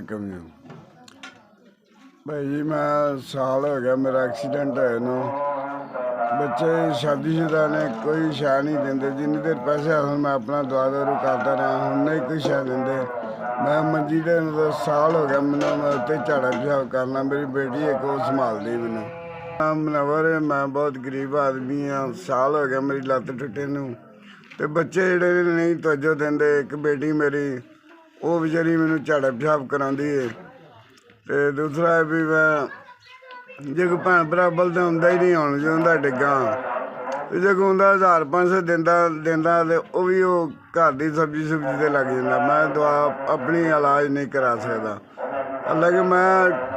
कमी भाई जी मैं साल हो गया मेरा एक्सीडेंट होए नू बच्चे शादीशुदा ने कोई शै नहीं देंदे जिन्नी देर पैसे आसन मैं अपना दुआ दारू करता रहा हूँ नहीं कोई शै देंदे मैं मंजी दे साल हो गया मैंने मैं उत्ते झाड़ा पेशाब करना मेरी बेटी एक वो संभालती मैनू मनवर मैं बहुत गरीब आदमी हाँ साल हो गया मेरी लत्त टुटे नू ते बच्चे जेह्ड़े नहीं तवज्जो देंदे एक बेटी मेरी वो बेचारी मैनू झाड़ा पेशाब करांदी है ते दूसरा है भी मैं जे कोई भैन भरा बलदा होंदा ही नहीं हुण जो उं'दा डिग्गा ते जे कोई उं'दा 1500 दिंदा ते ओह् भी ओह् घर दी सब्जी ते लग जांदा मैं दवा अपनी इलाज नहीं करा सकदा हालांकि मैं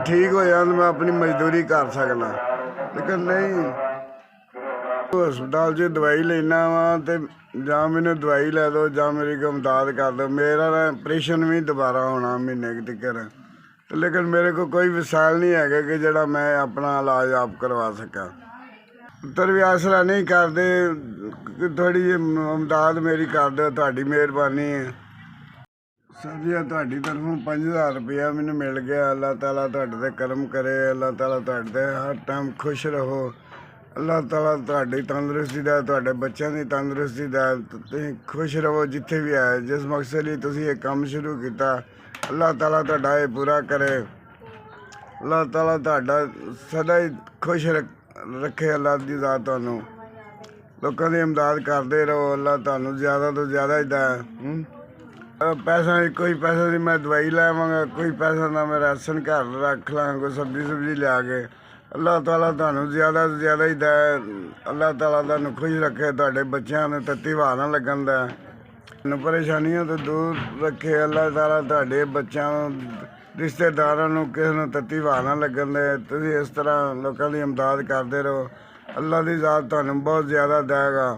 ठीक हो जां मैं अपनी मजदूरी कर सकना लेकिन नहीं हस्पताल च दवाई लेना वा ते जां मैनू दवाई लै दो जां मेरी कोई मदद कर दो मेरा ना ऑपरेशन भी दोबारा होना महीने तकर लेकिन मेरे को कोई वसाइल नहीं है कि जड़ा मैं अपना इलाज आप करवा सका पुत्तर भी आसरा नहीं करते थोड़ी जी मदद मेरी कर दो तुहाडी मेहरबानी है सर जी तुहाडी तरफों 5000 रुपया मैनू मिल गया अल्लाह ताला तुहाडे ते करम करे अल्लाह ताला तुहाडे ते हर टाइम खुश रहो अल्लाह ताला तुहाडी तंदरुस्ती दे तुहाडे बच्चों की तंदरुस्ती दे तुसीं खुश रहो जिथे भी आए जिस मकसद लिए तुसीं ये काम शुरू किया अल्लाह ताला तुहाडा ये पूरा करे अल्लाह ताला तुहाडा सदा ही खुश रखे अल्लाह दी ज़ात तुहानू लोगों की इमदाद करते रहो अल्लाह तुहानू ज़्यादा तो ज़्यादा ही दे पैसा कोई पैसा नहीं मैं दवाई लैवांगा कोई पैसा ना मैं राशन घर रख लांगा कोई सब्जी सुब्जी लिया के अल्लाह ताला तुहानू ज़्यादा तो ज़्यादा ही दे अल्लाह ताला तुहानू खुश रखे तुहाडे बच्चों ने तत्ती हवा ना लगन दे परेशानियों तो दूर रखे अल्लाह ताला तुहाडे बच्चों रिश्तेदारों नू किसी नू तत्ती हवा ना लगन दे तुसीं इस तरह लोगों की इमदाद करते रहो अल्लाह की ज़ात तुहानू बहुत ज़्यादा देगा।